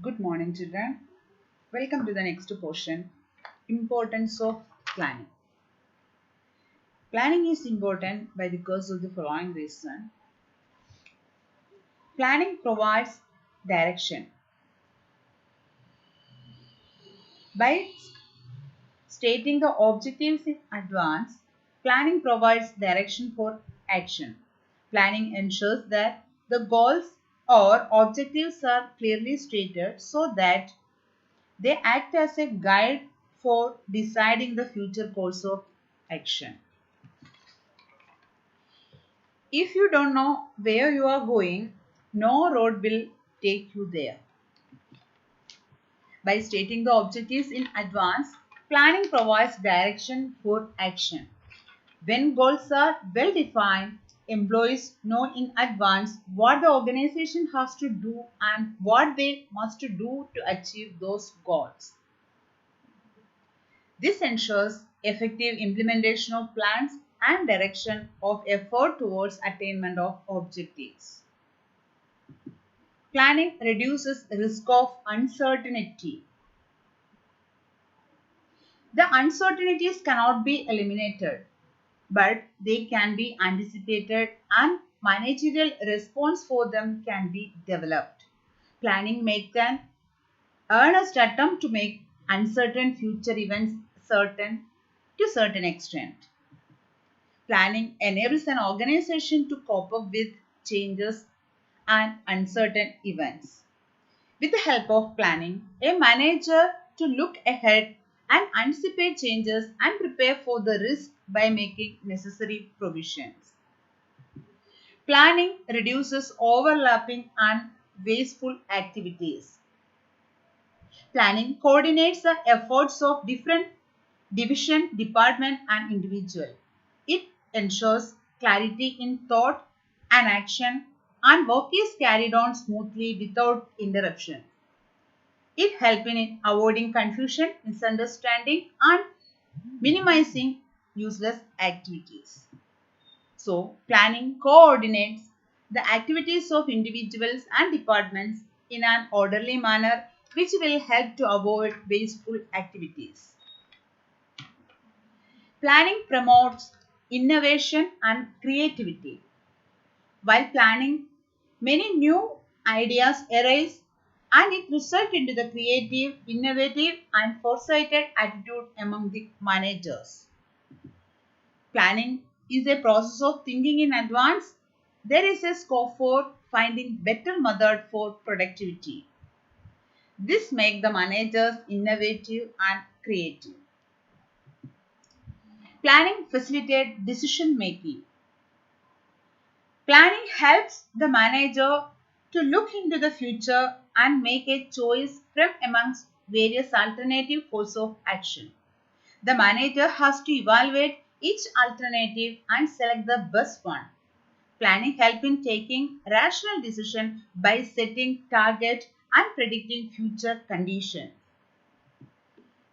Good morning, children. Welcome to the next portion. Importance of planning. Planning is important by because of the following reason. Planning provides direction. By stating the objectives in advance, planning provides direction for action. Planning ensures that the goals or objectives are clearly stated so that they act as a guide for deciding the future course of action. If you don't know where you are going, no road will take you there. By stating the objectives in advance, planning provides direction for action. When goals are well defined, employees know in advance what the organization has to do and what they must do to achieve those goals. This ensures effective implementation of plans and direction of effort towards attainment of objectives. Planning reduces risk of uncertainty. The uncertainties cannot be eliminated, but they can be anticipated and managerial response for them can be developed. Planning makes an earnest attempt to make uncertain future events certain to a certain extent. Planning enables an organization to cope up with changes and uncertain events. With the help of planning, a manager to look ahead and anticipate changes and prepare for the risk by making necessary provisions. Planning reduces overlapping and wasteful activities. Planning coordinates the efforts of different division, department and individual. It ensures clarity in thought and action and work is carried on smoothly without interruption. It helps in avoiding confusion, misunderstanding and minimizing useless activities. So, planning coordinates the activities of individuals and departments in an orderly manner which will help to avoid wasteful activities. Planning promotes innovation and creativity. While planning, many new ideas arise and it results into the creative, innovative and foresighted attitude among the managers. Planning is a process of thinking in advance. There is a scope for finding better method for productivity. This makes the managers innovative and creative. Planning facilitates decision making. Planning helps the manager to look into the future and make a choice from amongst various alternative courses of action. The manager has to evaluate each alternative and select the best one. Planning helps in taking rational decision by setting target and predicting future conditions.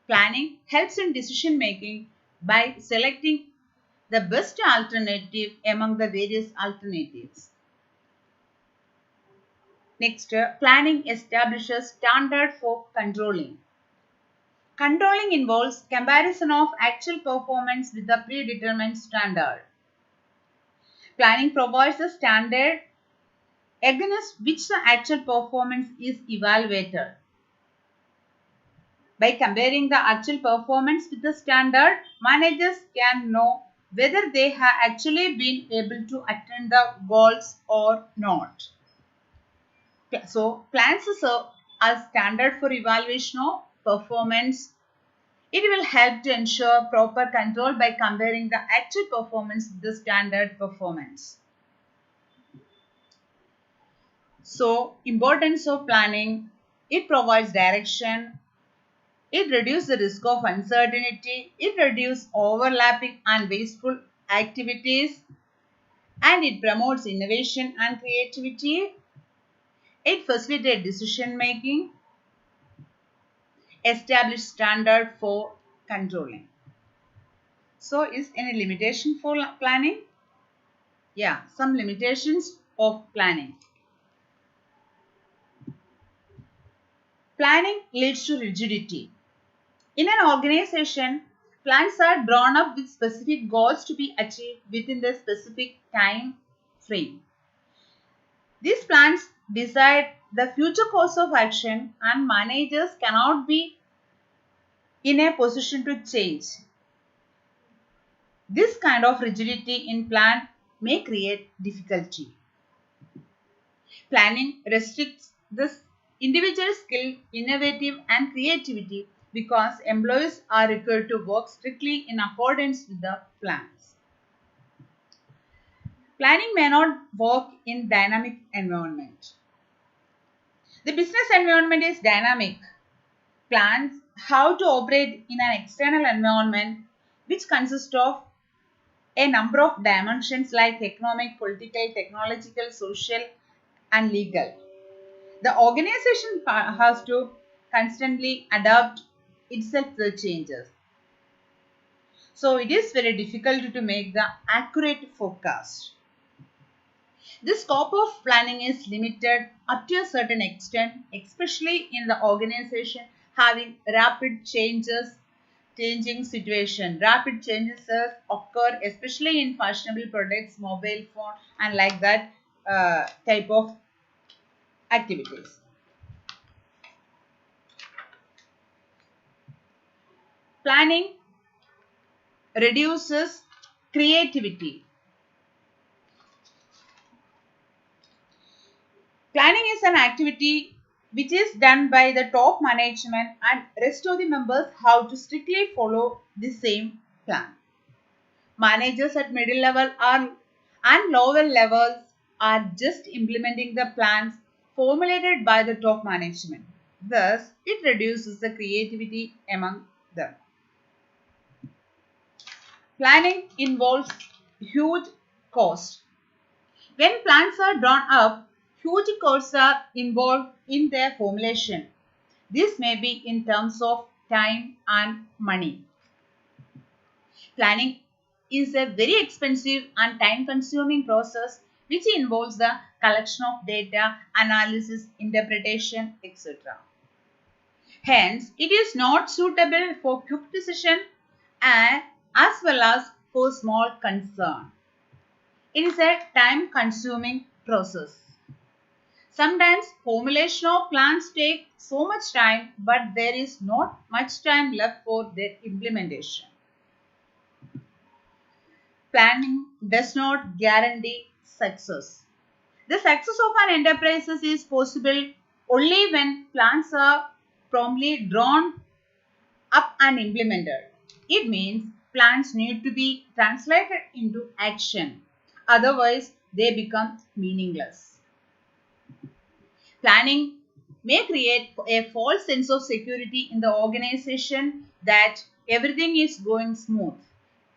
Planning helps in decision making by selecting the best alternative among the various alternatives. Next, planning establishes standard for controlling. Controlling involves comparison of actual performance with the predetermined standard. Planning provides a standard against which the actual performance is evaluated. By comparing the actual performance with the standard, managers can know whether they have actually been able to attain the goals or not. So, plans serve as standard for evaluation of performance. It will help to ensure proper control by comparing the actual performance with the standard performance. So, importance of planning, it provides direction, it reduces the risk of uncertainty, it reduces overlapping and wasteful activities, and it promotes innovation and creativity. It facilitates decision making, establish standard for controlling. So, is any limitation for planning? Yeah, some limitations of planning. Planning leads to rigidity. In an organization, plans are drawn up with specific goals to be achieved within the specific time frame. These plans decide the future course of action, and managers cannot be in a position to change. This kind of rigidity in plan may create difficulty. Planning restricts the individual skill, innovative and creativity because employees are required to work strictly in accordance with the plans. Planning may not work in dynamic environment. The business environment is dynamic. Plans how to operate in an external environment which consists of a number of dimensions like economic, political, technological, social and legal. The organization has to constantly adapt itself to the changes. So it is very difficult to make the accurate forecast. The scope of planning is limited up to a certain extent, especially in the organization having changing situation. Rapid changes occur especially in fashionable products, mobile phone and like that type of activities. Planning reduces creativity. Planning is an activity which is done by the top management and rest of the members have to strictly follow the same plan. Managers at middle level are and lower levels are just implementing the plans formulated by the top management. Thus, it reduces the creativity among them. Planning involves huge cost. When plans are drawn up, huge costs are involved in their formulation. This may be in terms of time and money. Planning is a very expensive and time-consuming process which involves the collection of data, analysis, interpretation, etc. Hence, it is not suitable for quick decision and as well as for small concern. It is a time-consuming process. Sometimes formulation of plans take so much time, but there is not much time left for their implementation. Planning does not guarantee success. The success of an enterprise is possible only when plans are promptly drawn up and implemented. It means plans need to be translated into action. Otherwise, they become meaningless. Planning may create a false sense of security in the organization that everything is going smooth.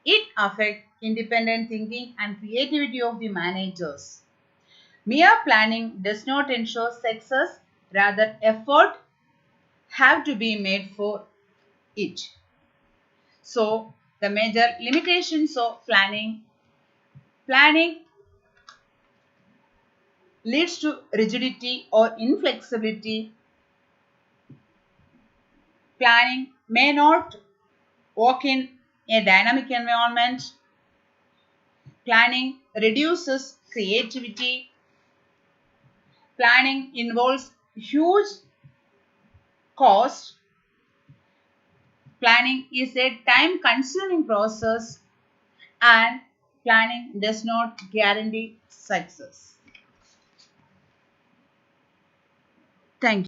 It affects independent thinking and creativity of the managers. Mere planning does not ensure success, rather effort have to be made for it. So, the major limitations of planning leads to rigidity or inflexibility. Planning may not work in a dynamic environment. Planning reduces creativity. Planning involves huge cost. Planning is a time-consuming process and planning does not guarantee success. Thank you.